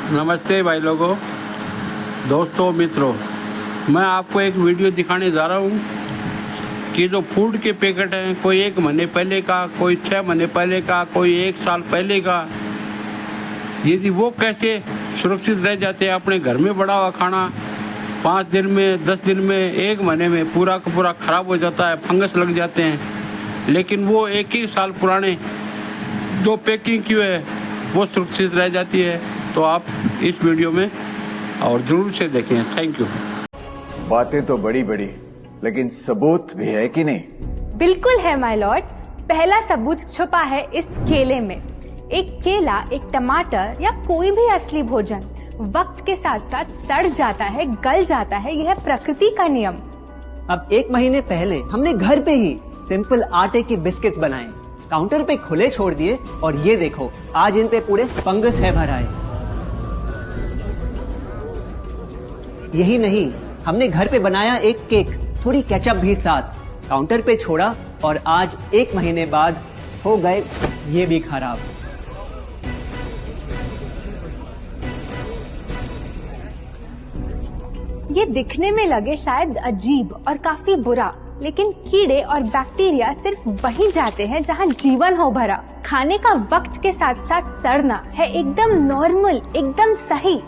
नमस्ते भाई लोगों, दोस्तों, मित्रों। मैं आपको एक वीडियो दिखाने जा रहा हूँ कि जो फूड के पैकेट हैं, कोई 1 महीने पहले का, कोई 6 महीने पहले का, कोई 1 साल पहले का, यदि वो कैसे सुरक्षित रह जाते हैं। अपने घर में बना हुआ खाना 5 दिन में, 10 दिन में, 1 महीने में पूरा का पूरा ख़राब हो जाता है, फंगस लग जाते हैं। लेकिन वो 1 साल पुराने जो पैकिंग की है वो सुरक्षित रह जाती है। तो आप इस वीडियो में और ज़रूर से देखें। Thank you. बातें तो बड़ी बड़ी, लेकिन सबूत भी है कि नहीं? बिल्कुल है माय लॉर्ड। पहला सबूत छुपा है इस केले में। एक केला, एक टमाटर या कोई भी असली भोजन वक्त के साथ साथ सड़ जाता है, गल जाता है। यह प्रकृति का नियम। अब 1 महीने पहले हमने घर पे ही सिंपल आटे की बिस्किट्स बनाए, काउंटर पे खुले छोड़ दिए और ये देखो आज इन पे पूरे फंगस है भरा है। यही नहीं, हमने घर पे बनाया एक केक, थोड़ी केचप भी साथ, काउंटर पे छोड़ा और आज 1 महीने बाद हो गए ये भी खराब। ये दिखने में लगे शायद अजीब और काफी बुरा, लेकिन कीड़े और बैक्टीरिया सिर्फ वहीं जाते हैं जहां जीवन हो भरा। खाने का वक्त के साथ साथ सड़ना है एकदम नॉर्मल, एकदम सही।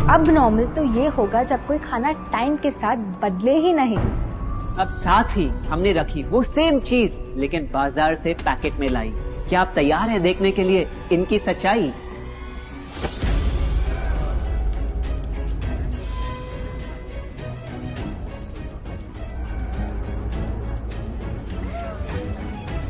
अब नॉर्मल तो ये होगा जब कोई खाना टाइम के साथ बदले ही नहीं। अब साथ ही हमने रखी वो सेम चीज, लेकिन बाजार से पैकेट में लाई। क्या आप तैयार हैं देखने के लिए इनकी सच्चाई?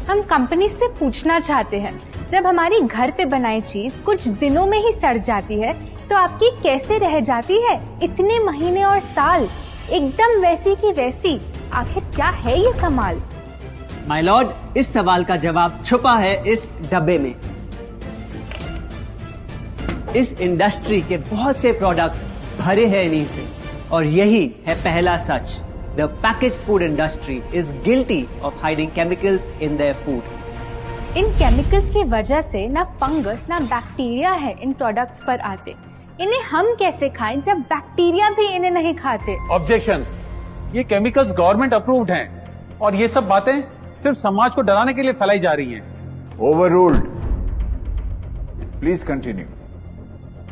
हम कंपनी से पूछना चाहते हैं, जब हमारी घर पे बनाई चीज कुछ दिनों में ही सड़ जाती है तो आपकी कैसे रह जाती है इतने महीने और साल, एकदम वैसी की वैसी? आखिर क्या है ये कमाल? माय लॉर्ड, इस सवाल का जवाब छुपा है इस डब्बे में। इस इंडस्ट्री के बहुत से प्रोडक्ट्स भरे हैं इन्हीं से, और यही है पहला सच। The packaged food industry is guilty of hiding chemicals in their food. In chemicals की वजह से ना फंगस ना बैक्टीरिया है इन प्रोडक्ट्स पर आते। इन्हें हम कैसे खाएं जब बैक्टीरिया भी इन्हें नहीं खाते? ऑब्जेक्शन। ये केमिकल्स गवर्नमेंट अप्रूव्ड हैं और ये सब बातें सिर्फ समाज को डराने के लिए फैलाई जा रही हैं। Overruled. Please continue.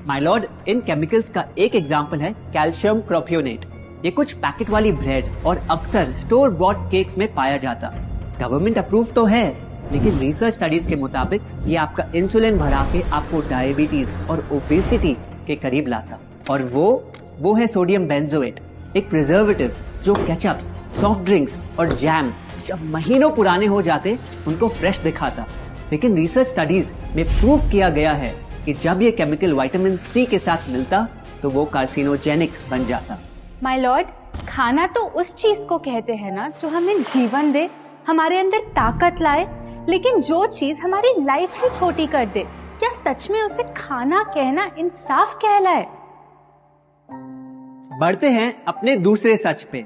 My Lord, in chemicals का एक एग्जांपल है कैल्शियम प्रोपियोनेट। ये कुछ पैकेट वाली ब्रेड और अक्सर स्टोर बॉट केक्स में पाया जाता। गवर्नमेंट अप्रूव तो है, लेकिन रिसर्च स्टडीज के मुताबिक ये आपका इंसुलिन बढ़ा के आपको डायबिटीज और ओबेसिटी के करीब लाता। और वो है सोडियम बेंजोएट, एक प्रिजर्वेटिव जो केचप्स, सॉफ्ट ड्रिंक्स और जैम जब महीनों पुराने हो जाते उनको फ्रेश दिखाता। लेकिन रिसर्च स्टडीज में प्रूव किया गया है कि जब ये केमिकल विटामिन सी के साथ मिलता तो वो कार्सिनोजेनिक बन जाता। माय लॉर्ड, खाना तो उस चीज को कहते हैं ना जो हमें जीवन दे, हमारे अंदर ताकत लाए। लेकिन जो चीज हमारी लाइफ ही छोटी कर दे, क्या सच में उसे खाना कहना इंसाफ कहलाए? बढ़ते हैं अपने दूसरे सच पे,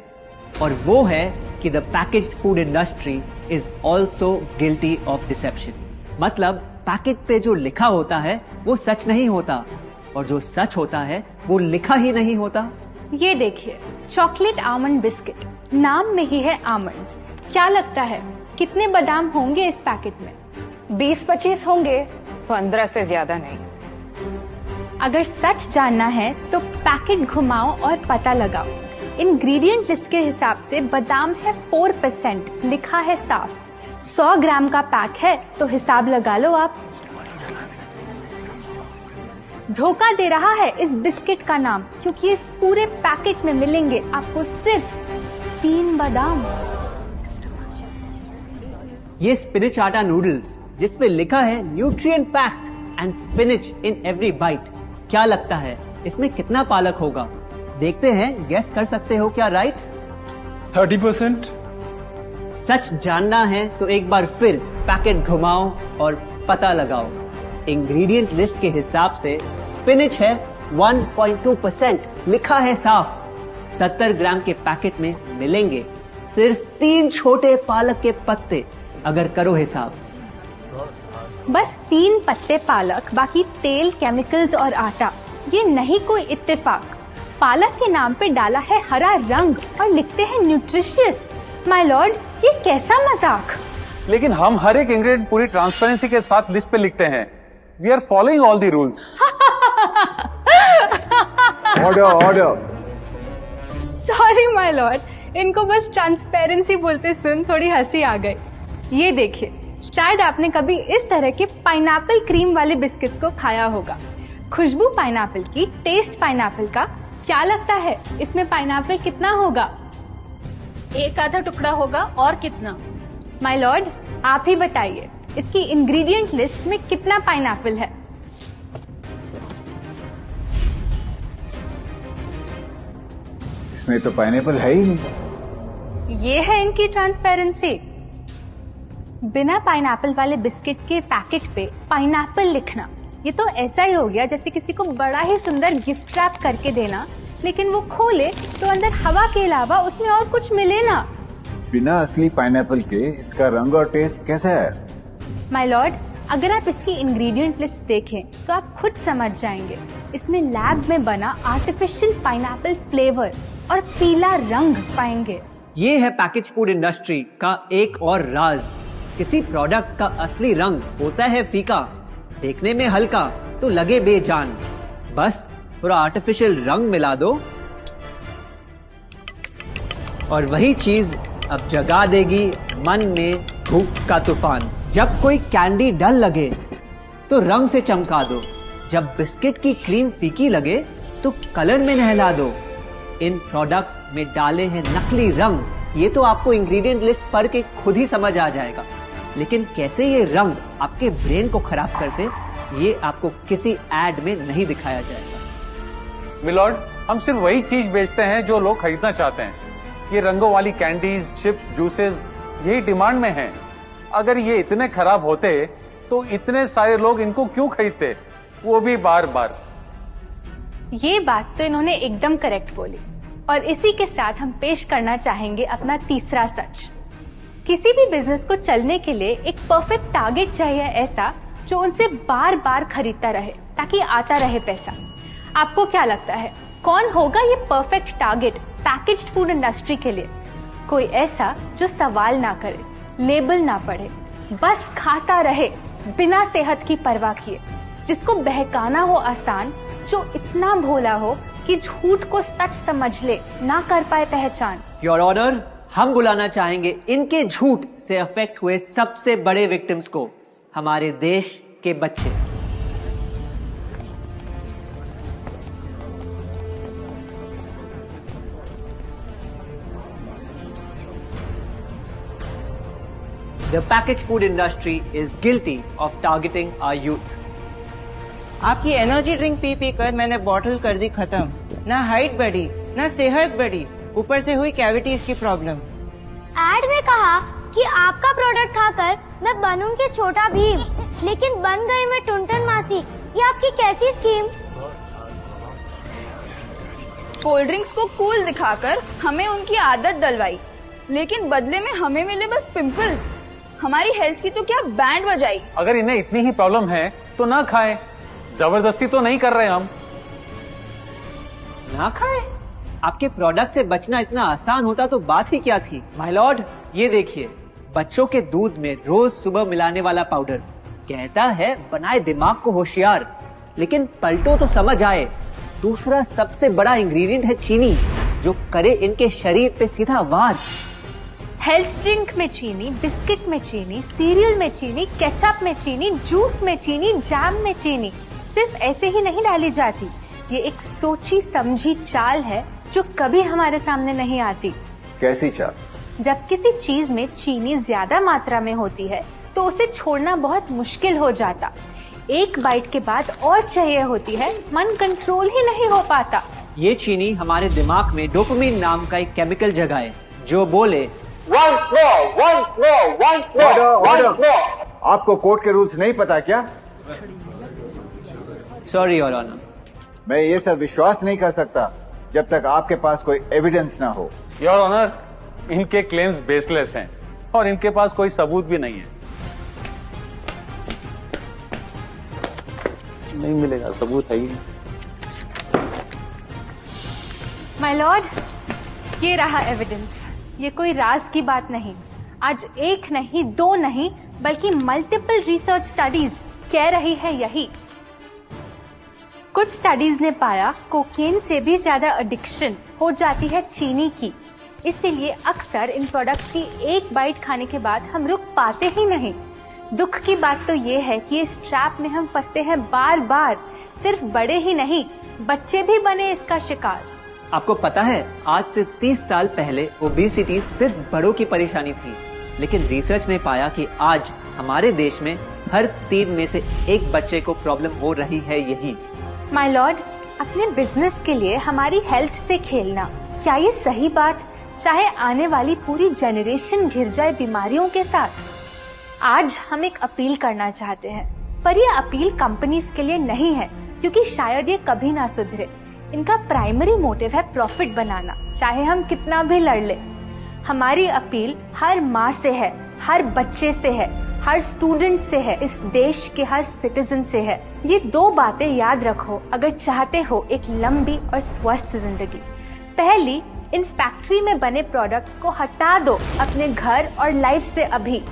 और वो है कि the packaged food industry is also guilty of deception. मतलब पैकेट पे जो लिखा होता है वो सच नहीं होता, और जो सच होता है वो लिखा ही नहीं होता। ये देखिए, चॉकलेट आमंड बिस्किट, नाम में ही है आमंड्स। क्या लगता है कितने बादाम होंगे इस पैकेट में? 20-25 होंगे, 15 से ज्यादा नहीं। अगर सच जानना है तो पैकेट घुमाओ और पता लगाओ। इंग्रेडिएंट लिस्ट के हिसाब से बादाम है 4%, लिखा है साफ। 100 ग्राम का पैक है तो हिसाब लगा लो आप। धोखा दे रहा है इस बिस्किट का नाम, क्योंकि इस पूरे पैकेट में मिलेंगे आपको सिर्फ 3 बादाम। ये स्पिनच आटा नूडल्स जिसपे लिखा है nutrient packed and spinach in every bite. क्या लगता है इसमें कितना पालक होगा? देखते हैं, गेस कर सकते हो क्या राइट? 30%। सच जानना है तो एक बार फिर पैकेट घुमाओ और पता लगाओ। इंग्रेडिएंट लिस्ट के हिसाब से स्पिनच है 1.2%, लिखा है साफ। 70 ग्राम के पैकेट में मिलेंगे सिर्फ 3 छोटे पालक के पत्ते, अगर करो हिसाब। बस 3 पत्ते पालक, बाकी तेल, केमिकल्स और आटा। ये नहीं कोई इत्तेफाक। पालक के नाम पे डाला है हरा रंग और लिखते हैं न्यूट्रिशियस। माय लॉर्ड, ये कैसा मजाक। लेकिन हम हर एक इंग्रेडिएंट पूरी ट्रांसपेरेंसी के साथ लिस्ट पे लिखते हैं। We are following all the rules. Order order. Sorry my lord, इनको बस ट्रांसपेरेंसी बोलते सुन थोड़ी हंसी आ गई। ये देखिए, शायद आपने कभी इस तरह के पाइनएप्पल क्रीम वाले बिस्किट्स को खाया होगा। खुशबू पाइनएप्पल की, टेस्ट पाइनएप्पल का। क्या लगता है इसमें पाइनएप्पल कितना होगा? एक आधा टुकड़ा होगा, और कितना? माय लॉर्ड, आप ही बताइए, इसकी इंग्रेडिएंट लिस्ट में कितना पाइनएप्पल है? इसमें तो पाइनएप्पल है ही नहीं। ये है इनकी ट्रांसपेरेंसी। बिना पाइनएप्पल वाले बिस्किट के पैकेट पे पाइनएप्पल लिखना, ये तो ऐसा ही हो गया जैसे किसी को बड़ा ही सुंदर गिफ्ट रैप करके देना, लेकिन वो खोले तो अंदर हवा के अलावा उसमें और कुछ मिले ना। बिना असली पाइनएप्पल के इसका रंग और टेस्ट कैसा है? माय लॉर्ड, अगर आप इसकी इंग्रेडिएंट लिस्ट देखें तो आप खुद समझ जाएंगे। इसमें लैब में बना आर्टिफिशियल पाइनएप्पल फ्लेवर और पीला रंग पाएंगे। ये है पैकेज फूड इंडस्ट्री का एक और राज। किसी प्रोडक्ट का असली रंग होता है फीका, देखने में हल्का तो लगे बेजान। बस थोड़ा आर्टिफिशियल रंग मिला दो और वही चीज अब जगा देगी मन में भूख का तूफान। जब कोई कैंडी डल लगे तो रंग से चमका दो, जब बिस्किट की क्रीम फीकी लगे तो कलर में नहला दो। इन प्रोडक्ट्स में डाले हैं नकली रंग, ये तो आपको इंग्रेडिएंट लिस्ट पढ़ के खुद ही समझ आ जाएगा। लेकिन कैसे ये रंग आपके ब्रेन को खराब करते, ये आपको किसी एड में नहीं दिखाया जाएगा। मिलॉर्ड, हम सिर्फ वही चीज बेचते हैं जो लोग खरीदना चाहते हैं। ये रंगों वाली कैंडीज, चिप्स, जूसेस यही डिमांड में हैं। अगर ये इतने खराब होते तो इतने सारे लोग इनको क्यों खरीदते, वो भी बार बार। ये बात तो इन्होंने एकदम करेक्ट बोली। और इसी के साथ हम पेश करना चाहेंगे अपना तीसरा सच। किसी भी बिजनेस को चलने के लिए एक परफेक्ट टारगेट चाहिए, ऐसा जो उनसे बार बार खरीदता रहे ताकि आता रहे पैसा। आपको क्या लगता है कौन होगा ये perfect target packaged food industry के लिए? कोई ऐसा जो सवाल ना करे, लेबल ना पढ़े, बस खाता रहे बिना सेहत की परवाह किए, जिसको बहकाना हो आसान, जो इतना भोला हो कि झूठ को सच समझ ले, ना कर पाए पहचान। योर ऑनर, हम बुलाना चाहेंगे इनके झूठ से अफेक्ट हुए सबसे बड़े विक्टिम्स को, हमारे देश के बच्चे। The packaged food industry is guilty of targeting our youth. आपकी एनर्जी ड्रिंक पी पी कर मैंने बॉटल कर दी खत्म। ना हाइट बढ़ी, ना सेहत बढ़ी, ऊपर से हुई कैविटीज की प्रॉब्लम। एड में कहा कि आपका प्रोडक्ट खाकर मैं बनूंगी छोटा भीम, लेकिन बन गई मैं टुनटन मासी। ये आपकी कैसी स्कीम? कोल्ड ड्रिंक्स को कूल दिखाकर हमें उनकी आदत डलवाई, लेकिन बदले में हमें मिले बस पिंपल्स। हमारी हेल्थ की तो क्या बैंड बजाई। अगर इन्हें इतनी ही प्रॉब्लम है तो ना खाएं, जबरदस्ती तो नहीं कर रहे हम। ना खाए? आपके प्रोडक्ट से बचना इतना आसान होता तो बात ही क्या थी। माय लॉर्ड, ये देखिए, बच्चों के दूध में रोज सुबह मिलाने वाला पाउडर कहता है बनाए दिमाग को होशियार, लेकिन पलटो तो समझ आए। दूसरा सबसे बड़ा इंग्रेडिएंट है चीनी, जो करे इनके शरीर पे सीधा वार। हेल्थ ड्रिंक में चीनी, बिस्किट में चीनी, सीरियल में चीनी, केचप में चीनी, जूस में चीनी, जैम में चीनी सिर्फ ऐसे ही नहीं डाली जाती। ये एक सोची समझी चाल है जो कभी हमारे सामने नहीं आती। कैसी चाल? जब किसी चीज में चीनी ज्यादा मात्रा में होती है तो उसे छोड़ना बहुत मुश्किल हो जाता। एक बाइट के बाद और चाहिए होती है, मन कंट्रोल ही नहीं हो पाता। ये चीनी हमारे दिमाग में डोपामिन नाम का एक केमिकल जगाए, जो बोले once more, order. आपको कोर्ट के रूल्स नहीं पता क्या? Sorry your honour. मैं ये सब विश्वास नहीं कर सकता जब तक आपके पास कोई एविडेंस ना हो। योर ऑनर, इनके क्लेम्स बेसलेस हैं और इनके पास कोई सबूत भी नहीं है। नहीं मिलेगा, सबूत है ही नहीं। माय लॉर्ड, ये रहा एविडेंस। ये कोई राज की बात नहीं। आज एक नहीं, दो नहीं, बल्कि मल्टीपल रिसर्च स्टडीज कह रही है यही। कुछ स्टडीज ने पाया कोकेन से भी ज्यादा एडिक्शन हो जाती है चीनी की। इसीलिए अक्सर इन प्रोडक्ट्स की एक बाइट खाने के बाद हम रुक पाते ही नहीं। दुख की बात तो ये है कि इस ट्रैप में हम फंसते हैं बार बार। सिर्फ बड़े ही नहीं, बच्चे भी बने इसका शिकार। आपको पता है, आज से 30 साल पहले ओबेसिटी सिर्फ बड़ों की परेशानी थी, लेकिन रिसर्च ने पाया कि आज हमारे देश में हर 3 में से 1 बच्चे को प्रॉब्लम हो रही है यही। माय लॉर्ड, अपने बिजनेस के लिए हमारी हेल्थ से खेलना, क्या ये सही बात? चाहे आने वाली पूरी जनरेशन घिर जाए बीमारियों के साथ। आज हम एक अपील करना चाहते हैं, पर यह अपील कंपनीज के लिए नहीं है, क्योंकि शायद ये कभी ना सुधरे। इनका प्राइमरी मोटिव है प्रॉफिट बनाना, चाहे हम कितना भी लड़ ले। हमारी अपील हर माँ से है, हर बच्चे से है, हर स्टूडेंट से है, इस देश के हर सिटीजन से है। ये 2 बातें याद रखो अगर चाहते हो एक लंबी और स्वस्थ जिंदगी। पहली, इन फैक्ट्री में बने प्रोडक्ट्स को हटा दो अपने घर और लाइफ से अभी।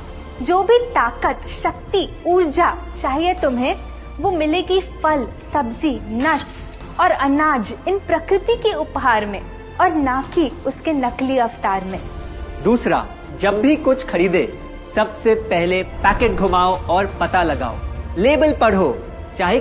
जो भी ताकत, शक्ति, ऊर्जा चाहिए तुम्हें, वो मिलेगी फल, सब्जी, नट्स और अनाज इन प्रकृति के उपहार में, और ना कि उसके नकली अवतार में। दूसरा, जब भी कुछ खरीदे सबसे पहले पैकेट घुमाओ और पता लगाओ, लेबल पढ़ो, चाहे